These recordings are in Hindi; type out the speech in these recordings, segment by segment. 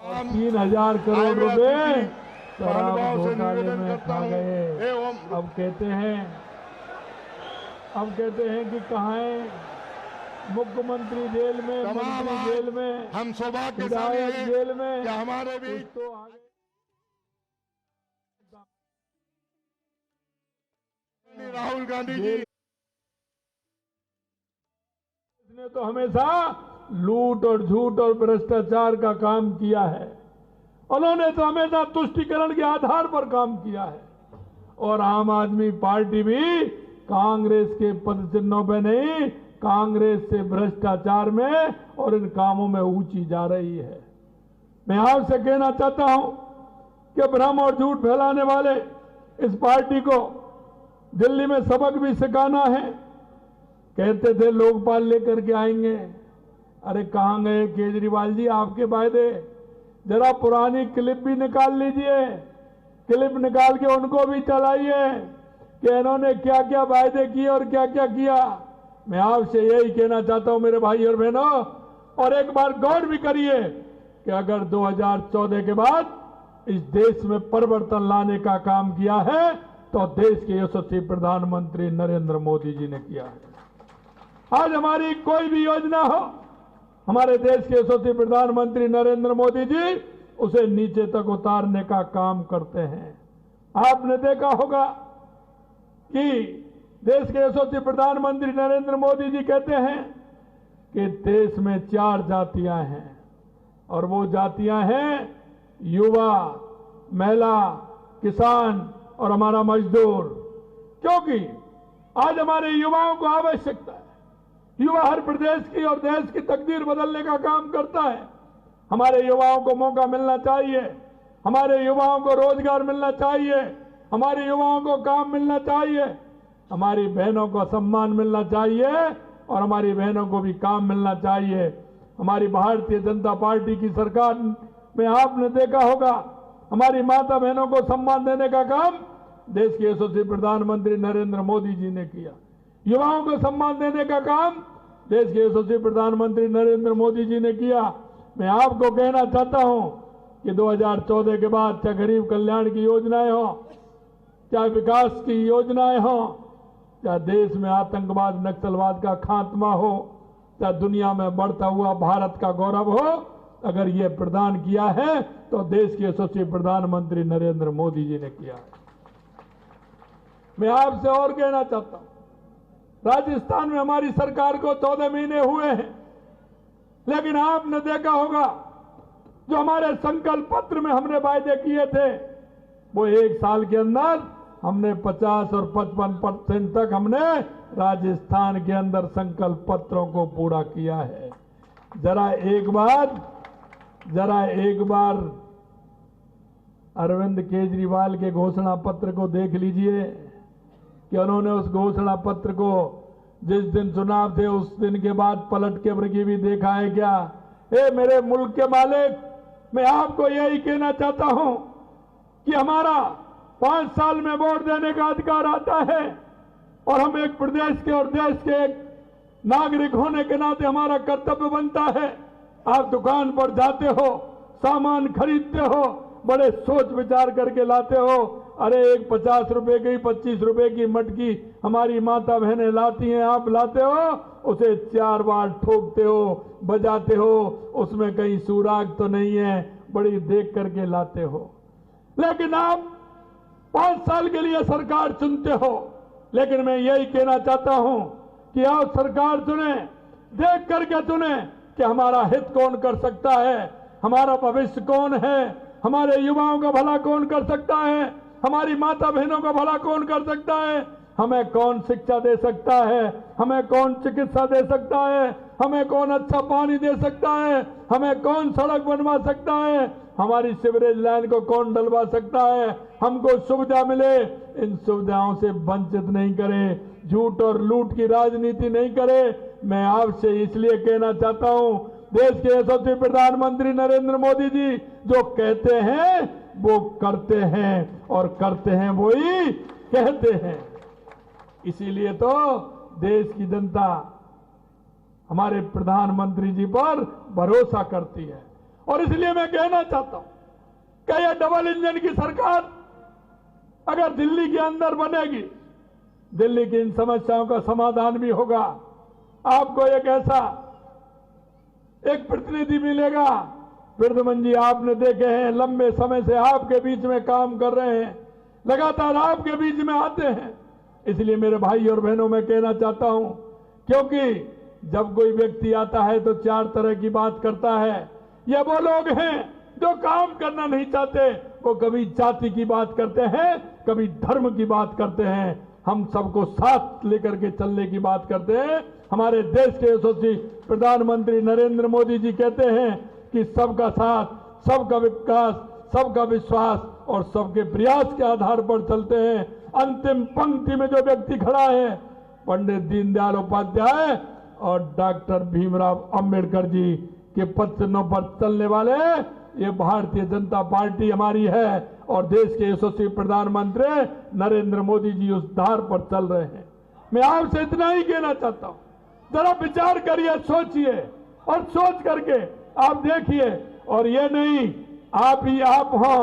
और 3,000 करोड़ रुपए शराब घोटाले में खा गए। अब कहते हैं कि कहाँ है मुख्यमंत्री जेल में, मंत्री जेल में, हम सौभाग्यशाली विधायक हैं जेल में, कि हमारे भी कुछ तो आगे राहुल गांधी जी ने तो हमेशा लूट और झूठ और भ्रष्टाचार का काम किया है। उन्होंने तो हमेशा तुष्टीकरण के आधार पर काम किया है। और आम आदमी पार्टी भी कांग्रेस के पद चिन्हों पे नहीं, कांग्रेस से भ्रष्टाचार में और इन कामों में ऊंची जा रही है। मैं आपसे कहना चाहता हूं कि भ्रम और झूठ फैलाने वाले इस पार्टी को दिल्ली में सबक भी सिखाना है। कहते थे लोकपाल लेकर के आएंगे। अरे कहां गए केजरीवाल जी आपके वायदे? जरा पुरानी क्लिप भी निकाल लीजिए, क्लिप निकाल के उनको भी चलाइए कि इन्होंने क्या क्या वायदे किए और क्या क्या किया। मैं आपसे यही कहना चाहता हूं मेरे भाई और बहनों, और एक बार गौर भी करिए कि अगर 2014 के बाद इस देश में परिवर्तन लाने का काम किया है तो देश के यशस्वी प्रधानमंत्री नरेंद्र मोदी जी ने किया है। आज हमारी कोई भी योजना हो, हमारे देश के यशस्वी प्रधानमंत्री नरेंद्र मोदी जी उसे नीचे तक उतारने का काम करते हैं। आपने देखा होगा कि देश के यशस्वी प्रधानमंत्री नरेंद्र मोदी जी कहते हैं कि देश में 4 जातियां हैं और वो जातियां हैं युवा, महिला, किसान और हमारा मजदूर। क्योंकि आज हमारे युवाओं को आवश्यकता है। युवा हर प्रदेश की और देश की तकदीर बदलने का काम करता है। हमारे युवाओं को मौका मिलना चाहिए, हमारे युवाओं को रोजगार मिलना चाहिए, हमारे युवाओं को काम मिलना चाहिए, हमारी बहनों को सम्मान मिलना चाहिए और हमारी बहनों को भी काम मिलना चाहिए। हमारी भारतीय जनता पार्टी की सरकार में आपने देखा होगा हमारी माता बहनों को सम्मान देने का काम देश के यशस्वी प्रधानमंत्री नरेंद्र मोदी जी ने किया। युवाओं को सम्मान देने का काम देश के यशस्वी प्रधानमंत्री नरेंद्र मोदी जी ने किया। मैं आपको कहना चाहता हूं कि 2014 के बाद चाहे गरीब कल्याण की योजनाएं हो, चाहे विकास की योजनाएं हो, चाहे देश में आतंकवाद नक्सलवाद का खात्मा हो, चाहे दुनिया में बढ़ता हुआ भारत का गौरव हो, अगर ये प्रदान किया है तो देश के यशस्वी प्रधानमंत्री नरेंद्र मोदी जी ने किया है। मैं आपसे और कहना चाहता हूं, राजस्थान में हमारी सरकार को 14 महीने हुए हैं, लेकिन आपने देखा होगा जो हमारे संकल्प पत्र में हमने वायदे किए थे वो 1 साल के अंदर हमने 50 और 55% तक हमने राजस्थान के अंदर संकल्प पत्रों को पूरा किया है। जरा एक बार अरविंद केजरीवाल के घोषणा पत्र को देख लीजिए कि उन्होंने उस घोषणा पत्र को जिस दिन चुनाव थे उस दिन के बाद पलट के भी देखा है क्या? मेरे मुल्क के मालिक, मैं आपको यही कहना चाहता हूं कि हमारा 5 साल में वोट देने का अधिकार आता है और हम एक प्रदेश के और देश के एक नागरिक होने के नाते हमारा कर्तव्य बनता है। आप दुकान पर जाते हो, सामान खरीदते हो, बड़े सोच विचार करके लाते हो। अरे एक 50 रुपए की 25 रुपए की मटकी हमारी माता बहनें लाती हैं, आप लाते हो, उसे 4 बार ठोकते हो, बजाते हो, उसमें कहीं सुराग तो नहीं है, बड़ी देख करके लाते हो। लेकिन आप 5 साल के लिए सरकार चुनते हो, लेकिन मैं यही कहना चाहता हूं कि आप सरकार चुने, देख करके चुने कि हमारा हित कौन कर सकता है, हमारा भविष्य कौन है, हमारे युवाओं का भला कौन कर सकता है, हमारी माता बहनों का भला कौन कर सकता है, हमें कौन शिक्षा दे सकता है, हमें कौन चिकित्सा दे सकता है, हमें कौन अच्छा पानी दे सकता है, हमें कौन सड़क बनवा सकता है, हमारी सीवरेज लाइन को कौन डलवा सकता है, हमको सुविधा मिले, इन सुविधाओं से वंचित नहीं करे, झूठ और लूट की राजनीति नहीं करे। मैं आपसे इसलिए कहना चाहता हूं, देश के यशस्वी प्रधानमंत्री नरेंद्र मोदी जी जो कहते हैं वो करते हैं और करते हैं वो ही कहते हैं। इसीलिए तो देश की जनता हमारे प्रधानमंत्री जी पर भरोसा करती है। और इसलिए मैं कहना चाहता हूं कि यह डबल इंजन की सरकार अगर दिल्ली के अंदर बनेगी, दिल्ली की इन समस्याओं का समाधान भी होगा। आपको एक प्रतिनिधि मिलेगा। प्रधानमंत्री जी आपने देखे हैं, लंबे समय से आपके बीच में काम कर रहे हैं, लगातार आपके बीच में आते हैं। इसलिए मेरे भाई और बहनों मैं कहना चाहता हूं, क्योंकि जब कोई व्यक्ति आता है तो 4 तरह की बात करता है। ये वो लोग हैं जो काम करना नहीं चाहते, वो कभी जाति की बात करते हैं, कभी धर्म की बात करते हैं, हम सबको साथ लेकर के चलने की बात करते हैं। हमारे देश के यशस्वी प्रधानमंत्री नरेंद्र मोदी जी कहते हैं कि सबका साथ, सबका विकास, सबका विश्वास और सबके प्रयास के आधार पर चलते हैं। अंतिम पंक्ति में जो व्यक्ति खड़ा है, पंडित दीनदयाल उपाध्याय और डॉक्टर भीमराव अंबेडकर जी के पद चिन्हों पर चलने वाले ये भारतीय जनता पार्टी हमारी है और देश के यशस्वी प्रधानमंत्री नरेंद्र मोदी जी उस धार पर चल रहे हैं। मैं आपसे इतना ही कहना चाहता हूं, जरा विचार करिए, सोचिए और सोच करके आप देखिए। और ये नहीं आप ही आप हो,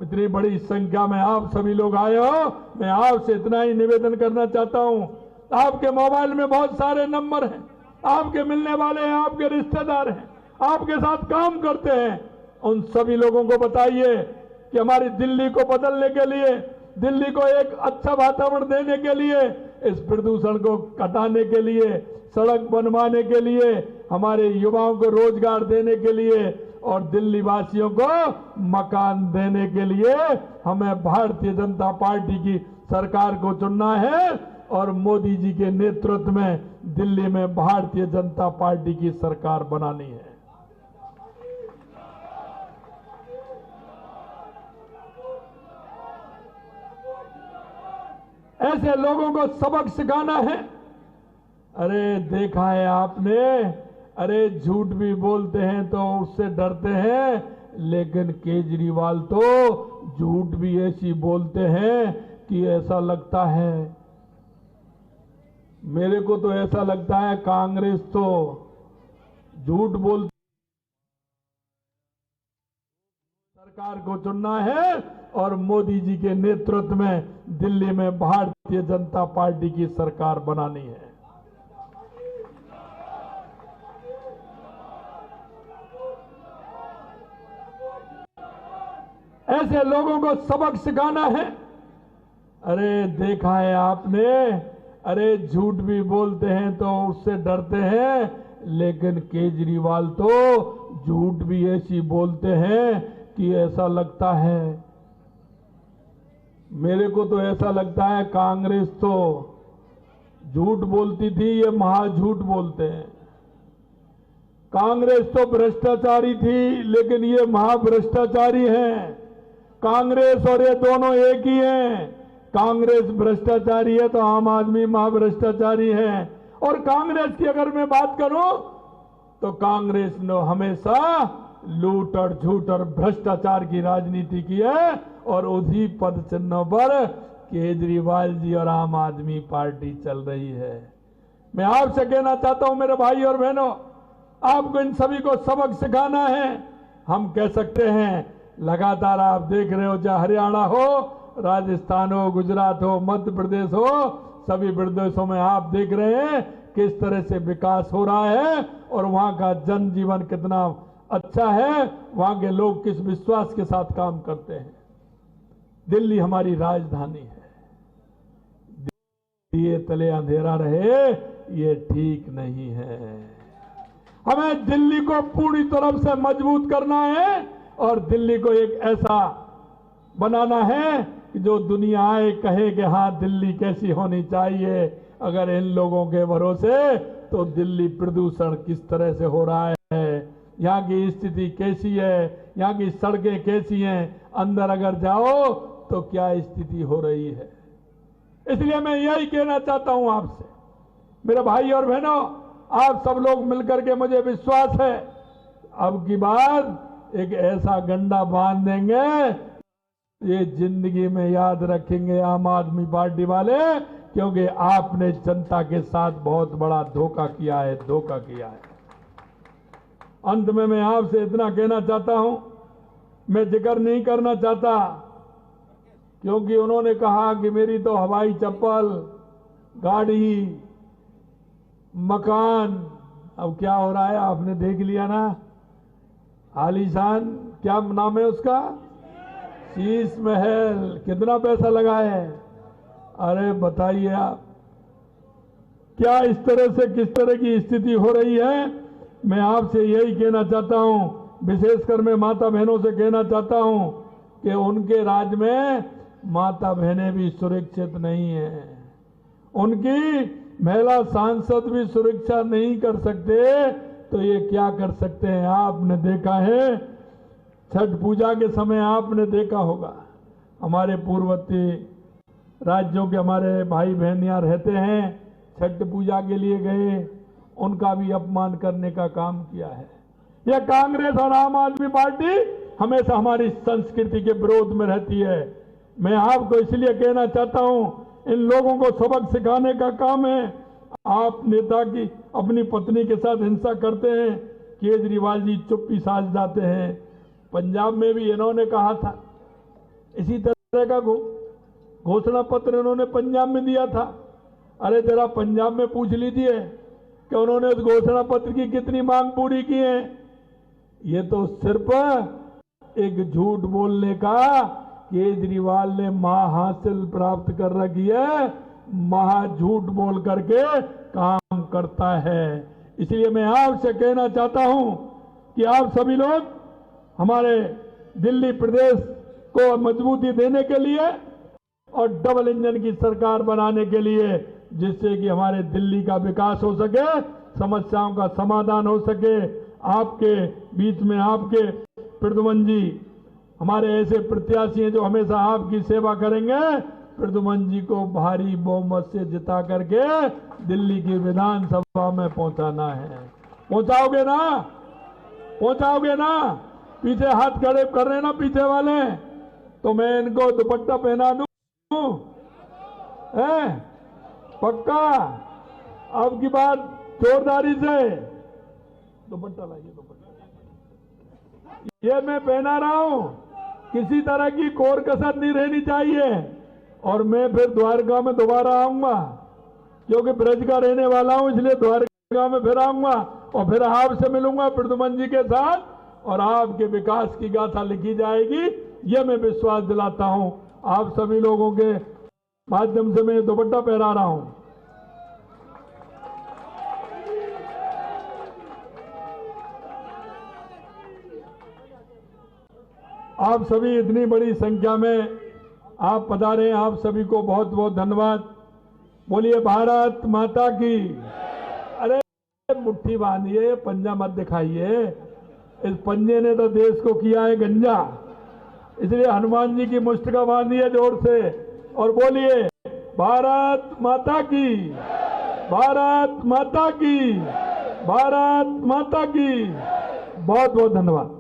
इतनी बड़ी संख्या में आप सभी लोग आए हो। मैं आपसे इतना ही निवेदन करना चाहता हूं, आपके मोबाइल में बहुत सारे नंबर हैं, आपके मिलने वाले हैं, आपके रिश्तेदार हैं, आपके साथ काम करते हैं। उन सभी लोगों को बताइए कि हमारी दिल्ली को बदलने के लिए, दिल्ली को एक अच्छा वातावरण देने के लिए, इस प्रदूषण को हटाने के लिए, सड़क बनवाने के लिए, हमारे युवाओं को रोजगार देने के लिए और दिल्ली वासियों को मकान देने के लिए हमें भारतीय जनता पार्टी की सरकार को चुनना है और मोदी जी के नेतृत्व में दिल्ली में भारतीय जनता पार्टी की सरकार बनानी है। ऐसे लोगों को सबक सिखाना है। अरे देखा है आपने, अरे झूठ भी बोलते हैं तो उससे डरते हैं, लेकिन केजरीवाल तो झूठ भी ऐसी बोलते हैं कि ऐसा लगता है, मेरे को तो ऐसा लगता है कांग्रेस तो झूठ बोलती। सरकार को चुनना है और मोदी जी के नेतृत्व में दिल्ली में भारतीय जनता पार्टी की सरकार बनानी है। ऐसे लोगों को सबक सिखाना है। अरे देखा है आपने, अरे झूठ भी बोलते हैं तो उससे डरते हैं, लेकिन केजरीवाल तो झूठ भी ऐसी बोलते हैं कि ऐसा लगता है, मेरे को तो ऐसा लगता है कांग्रेस तो झूठ बोलती थी, ये महाझूठ बोलते हैं। कांग्रेस तो भ्रष्टाचारी थी, लेकिन ये महाभ्रष्टाचारी हैं। कांग्रेस और ये दोनों एक ही हैं। कांग्रेस भ्रष्टाचारी है तो आम आदमी महाभ्रष्टाचारी है। और कांग्रेस की अगर मैं बात करूं तो कांग्रेस ने हमेशा लूट और झूठ और भ्रष्टाचार की राजनीति की है और उसी पद चिन्हों पर केजरीवाल जी और आम आदमी पार्टी चल रही है। मैं आपसे कहना चाहता हूं मेरे भाई और बहनों, आपको इन सभी को सबक सिखाना है। हम कह सकते हैं लगातार आप देख रहे हो, चाहे हरियाणा हो, राजस्थान हो, गुजरात हो, मध्य प्रदेश हो, सभी प्रदेशों में आप देख रहे हैं किस तरह से विकास हो रहा है और वहां का जनजीवन कितना अच्छा है, वहां के लोग किस विश्वास के साथ काम करते हैं। दिल्ली हमारी राजधानी है, दिए तले अंधेरा रहे ये ठीक नहीं है। हमें दिल्ली को पूरी तरफ से मजबूत करना है और दिल्ली को एक ऐसा बनाना है कि जो दुनिया आए कहे कि हाँ दिल्ली कैसी होनी चाहिए। अगर इन लोगों के भरोसे तो दिल्ली प्रदूषण किस तरह से हो रहा है, यहाँ की स्थिति कैसी है, यहाँ की सड़कें कैसी हैं, अंदर अगर जाओ तो क्या स्थिति हो रही है। इसलिए मैं यही कहना चाहता हूं आपसे मेरे भाई और बहनों, आप सब लोग मिलकर के, मुझे विश्वास है अब की बार एक ऐसा गंडा बांध देंगे, ये जिंदगी में याद रखेंगे आम आदमी पार्टी वाले, क्योंकि आपने जनता के साथ बहुत बड़ा धोखा किया है, धोखा किया है। अंत में मैं आपसे इतना कहना चाहता हूं, मैं जिक्र नहीं करना चाहता क्योंकि उन्होंने कहा कि मेरी तो हवाई चप्पल, गाड़ी, मकान, अब क्या हो रहा है आपने देख लिया ना, आलीशान, क्या नाम है उसका, शीश महल, कितना पैसा लगा है। अरे बताइए आप, क्या इस तरह से किस तरह की स्थिति हो रही है। मैं आपसे यही कहना चाहता हूं, विशेषकर मैं माता बहनों से कहना चाहता हूं कि उनके राज में माता बहनें भी सुरक्षित नहीं है, उनकी महिला सांसद भी सुरक्षा नहीं कर सकते, तो ये क्या कर सकते हैं। आपने देखा है छठ पूजा के समय, आपने देखा होगा हमारे पूर्ववर्ती राज्यों के हमारे भाई बहन यहाँ रहते हैं, छठ पूजा के लिए गए, उनका भी अपमान करने का काम किया है। यह कांग्रेस और आम आदमी पार्टी हमेशा हमारी संस्कृति के विरोध में रहती है। मैं आपको इसलिए कहना चाहता हूं, इन लोगों को सबक सिखाने का काम है। आप नेता की अपनी पत्नी के साथ हिंसा करते हैं, केजरीवाल जी चुप्पी साध जाते हैं। पंजाब में भी इन्होंने कहा था, इसी तरह का घोषणा पत्र इन्होंने पंजाब में दिया था। अरे जरा पंजाब में पूछ लीजिए कि उन्होंने उस घोषणा पत्र की कितनी मांग पूरी की है। ये तो सिर्फ एक झूठ बोलने का केजरीवाल ने महाहासिल प्राप्त कर रखी है, महा झूठ बोल करके काम करता है। इसलिए मैं आपसे कहना चाहता हूं कि आप सभी लोग हमारे दिल्ली प्रदेश को मजबूती देने के लिए और डबल इंजन की सरकार बनाने के लिए, जिससे कि हमारे दिल्ली का विकास हो सके, समस्याओं का समाधान हो सके। आपके बीच में आपके प्रद्युमन जी हमारे ऐसे प्रत्याशी हैं जो हमेशा आपकी सेवा करेंगे। प्रद्युमन जी को भारी बहुमत से जिता करके दिल्ली की विधानसभा में पहुंचाना है। पहुंचाओगे ना? पहुंचाओगे ना? पीछे हाथ खड़े कर रहे ना पीछे वाले, तो मैं इनको दुपट्टा पहना दूं, है पक्का? अब की बात जोरदारी से दुपट्टा लाइए, दुपट्टा ये मैं पहना रहा हूं, किसी तरह की कोर कसर नहीं रहनी चाहिए। और मैं फिर द्वारका में दोबारा आऊंगा, क्योंकि ब्रज का रहने वाला हूं, इसलिए द्वारका में फिर आऊंगा और फिर आपसे मिलूंगा प्रद्युमन जी के साथ, और आपके विकास की गाथा लिखी जाएगी, ये मैं विश्वास दिलाता हूं। आप सभी लोगों के माध्यम से मैं दुपट्टा पहरा रहा हूं। आप सभी इतनी बड़ी संख्या में आप पधारे, आप सभी को बहुत बहुत धन्यवाद। बोलिए भारत माता की। अरे मुट्ठी बांधिए, पंजा मत दिखाइए, इस पंजे ने तो देश को किया है गंजा, इसलिए हनुमान जी की मुष्टिका बांधिए जोर से और बोलिए भारत माता की, भारत माता की, भारत माता की। बहुत बहुत धन्यवाद।